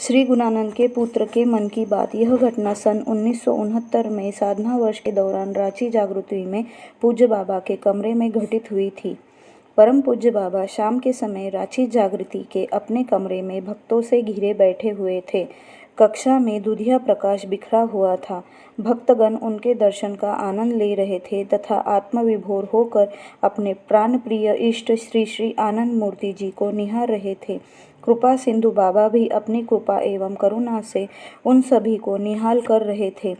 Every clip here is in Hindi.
श्री गुणानंद के पुत्र के मन की बात। यह घटना सन 1969 में साधना वर्ष के दौरान रांची जागृति में पूज्य बाबा के कमरे में घटित हुई थी। परम पूज्य बाबा शाम के समय रांची जागृति के अपने कमरे में भक्तों से घिरे बैठे हुए थे। कक्षा में दुधिया प्रकाश बिखरा हुआ था। भक्तगण उनके दर्शन का आनंद ले रहे थे तथा आत्मविभोर होकर अपने प्राण प्रिय इष्ट श्री श्री आनंद मूर्ति जी को निहार रहे थे। कृपा सिंधु बाबा भी अपनी कृपा एवं करुणा से उन सभी को निहाल कर रहे थे।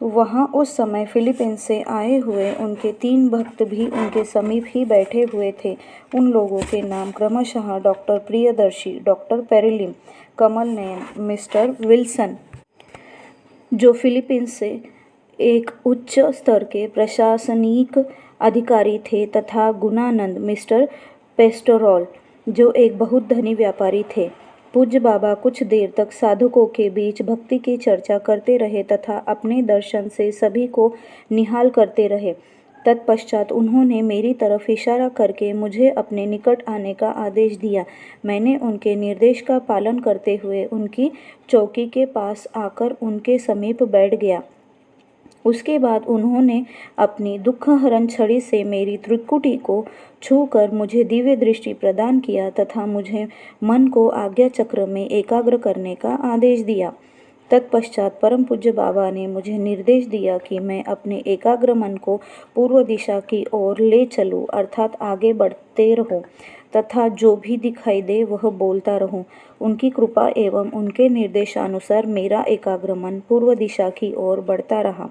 वहाँ उस समय फिलीपींस से आए हुए उनके 3 भक्त भी उनके समीप ही बैठे हुए थे। उन लोगों के नाम क्रमशः doctor Priyadarshi, doctor पेरिलिन, Kamal Nayan, mister Wilson, जो फिलीपींस से एक उच्च स्तर के प्रशासनिक अधिकारी थे, तथा गुणानंद, मिस्टर पेस्टोरल, जो एक बहुत धनी व्यापारी थे। पूज्य बाबा कुछ देर तक साधकों के बीच भक्ति की चर्चा करते रहे तथा अपने दर्शन से सभी को निहाल करते रहे। तत्पश्चात उन्होंने मेरी तरफ इशारा करके मुझे अपने निकट आने का आदेश दिया। मैंने उनके निर्देश का पालन करते हुए उनकी चौकी के पास आकर उनके समीप बैठ गया। उसके बाद उन्होंने अपनी दुखहरण छड़ी से मेरी त्रिकुटी को छूकर मुझे दिव्य दृष्टि प्रदान किया तथा मुझे मन को आज्ञा चक्र में एकाग्र करने का आदेश दिया। तत्पश्चात परम पूज्य बाबा ने मुझे निर्देश दिया कि मैं अपने एकाग्र मन को पूर्व दिशा की ओर ले चलूं, अर्थात आगे बढ़ते रहूं तथा जो भी दिखाई दे वह बोलता रहूं। उनकी कृपा एवं उनके निर्देशानुसार मेरा एकाग्र मन पूर्व दिशा की ओर बढ़ता रहा।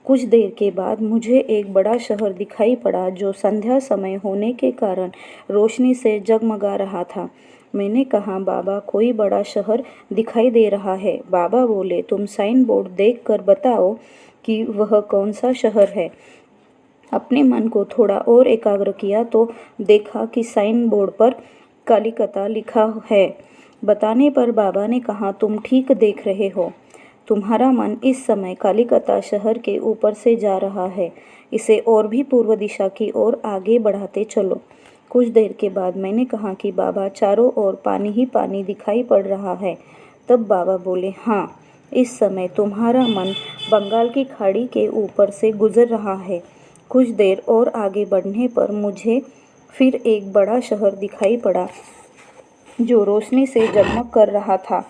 कुछ देर के बाद मुझे एक बड़ा शहर दिखाई पड़ा जो संध्या समय होने के कारण रोशनी से जगमगा रहा था। मैंने कहा, बाबा, कोई बड़ा शहर दिखाई दे रहा है। बाबा बोले, तुम साइन बोर्ड देख कर बताओ कि वह कौन सा शहर है। अपने मन को थोड़ा और एकाग्र किया तो देखा कि साइन बोर्ड पर कलिकता लिखा है। बताने पर बाबा ने कहा, तुम ठीक देख रहे हो। तुम्हारा मन इस समय कलिकता शहर के ऊपर से जा रहा है। इसे और भी पूर्व दिशा की ओर आगे बढ़ाते चलो। कुछ देर के बाद मैंने कहा कि बाबा, चारों ओर पानी ही पानी दिखाई पड़ रहा है। तब बाबा बोले, हाँ, इस समय तुम्हारा मन बंगाल की खाड़ी के ऊपर से गुजर रहा है। कुछ देर और आगे बढ़ने पर मुझे फिर एक बड़ा शहर दिखाई पड़ा जो रोशनी से जगमग कर रहा था।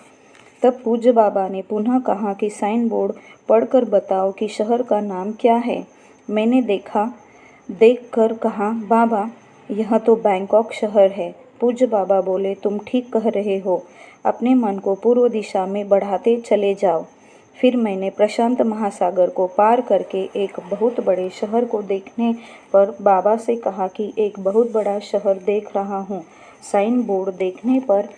तब पूज्य बाबा ने पुनः कहा कि साइन बोर्ड पढ़कर बताओ कि शहर का नाम क्या है। मैंने देखकर कहा, बाबा, यह तो बैंकॉक शहर है। पूज्य बाबा बोले, तुम ठीक कह रहे हो। अपने मन को पूर्व दिशा में बढ़ाते चले जाओ। फिर मैंने प्रशांत महासागर को पार करके एक बहुत बड़े शहर को देखने पर बाबा से कहा कि एक बहुत बड़ा शहर देख रहा हूँ। साइन बोर्ड देखने पर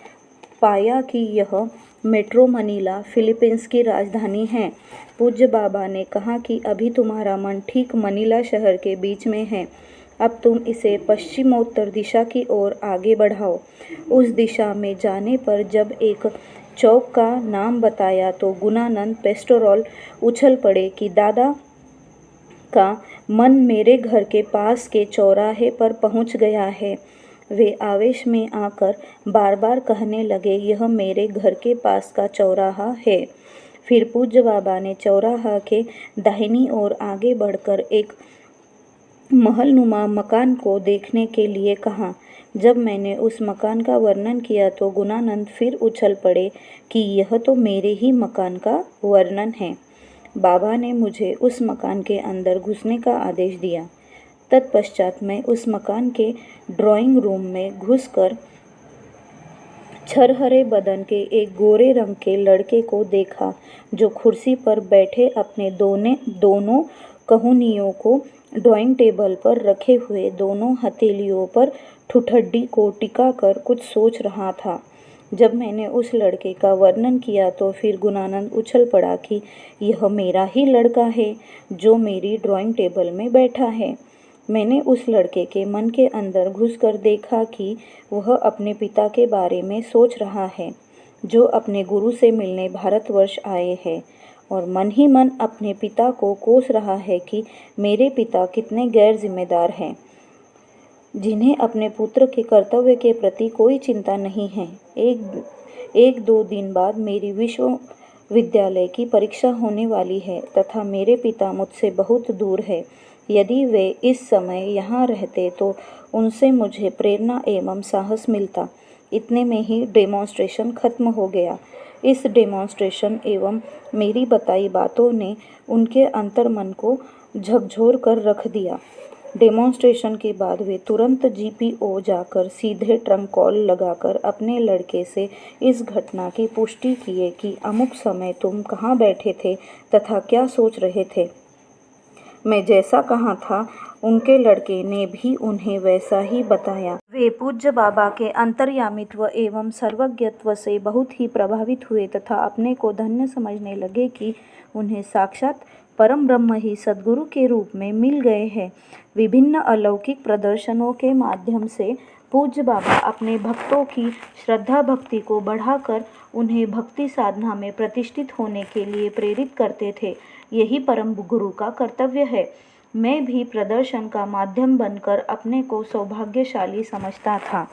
पाया कि यह मेट्रो मनीला फिलीपींस की राजधानी है। पूज्य बाबा ने कहा कि अभी तुम्हारा मन ठीक मनीला शहर के बीच में है। अब तुम इसे पश्चिमोत्तर दिशा की ओर आगे बढ़ाओ। उस दिशा में जाने पर जब एक चौक का नाम बताया तो गुणानंद पेस्टोरल उछल पड़े कि दादा का मन मेरे घर के पास के चौराहे पर पहुंच गया है। वे आवेश में आकर बार बार कहने लगे, यह मेरे घर के पास का चौराहा है। फिर पूज्य बाबा ने चौराहा के दाहिनी ओर आगे बढ़कर एक महलनुमा मकान को देखने के लिए कहा। जब मैंने उस मकान का वर्णन किया तो गुणानंद फिर उछल पड़े कि यह तो मेरे ही मकान का वर्णन है। बाबा ने मुझे उस मकान के अंदर घुसने का आदेश दिया। तत्पश्चात मैं उस मकान के ड्राइंग रूम में घुसकर छरहरे बदन के एक गोरे रंग के लड़के को देखा जो कुर्सी पर बैठे अपने दोनों कहुनियों को ड्राइंग टेबल पर रखे हुए दोनों हथेलियों पर ठुठड्डी को टिकाकर कुछ सोच रहा था। जब मैंने उस लड़के का वर्णन किया तो फिर गुणानंद उछल पड़ा कि यह मेरा ही लड़का है जो मेरी ड्राइंग टेबल में बैठा है। मैंने उस लड़के के मन के अंदर घुसकर देखा कि वह अपने पिता के बारे में सोच रहा है जो अपने गुरु से मिलने भारतवर्ष आए हैं, और मन ही मन अपने पिता को कोस रहा है कि मेरे पिता कितने गैर जिम्मेदार हैं, जिन्हें अपने पुत्र के कर्तव्य के प्रति कोई चिंता नहीं है। 1-2 दिन बाद मेरी विश्वविद्यालय की परीक्षा होने वाली है तथा मेरे पिता मुझसे बहुत दूर है। यदि वे इस समय यहाँ रहते तो उनसे मुझे प्रेरणा एवं साहस मिलता। इतने में ही डेमोन्स्ट्रेशन खत्म हो गया। इस डेमोन्स्ट्रेशन एवं मेरी बताई बातों ने उनके अंतर्मन को झकझोर कर रख दिया। डेमोन्स्ट्रेशन के बाद वे तुरंत जीपीओ जाकर सीधे ट्रंक कॉल लगाकर अपने लड़के से इस घटना की पुष्टि किए कि अमुक समय तुम कहाँ बैठे थे तथा क्या सोच रहे थे। मैं जैसा कहा था उनके लड़के ने भी उन्हें वैसा ही बताया। वे पूज्य बाबा के अंतर्यामित्व एवं सर्वज्ञत्व से बहुत ही प्रभावित हुए तथा अपने को धन्य समझने लगे कि उन्हें साक्षात परम ब्रह्म ही सद्गुरु के रूप में मिल गए हैं। विभिन्न अलौकिक प्रदर्शनों के माध्यम से पूज्य बाबा अपने भक्तों की श्रद्धा भक्ति को बढ़ाकर उन्हें भक्ति साधना में प्रतिष्ठित होने के लिए प्रेरित करते थे। यही परम गुरु का कर्तव्य है। मैं भी प्रदर्शन का माध्यम बनकर अपने को सौभाग्यशाली समझता था।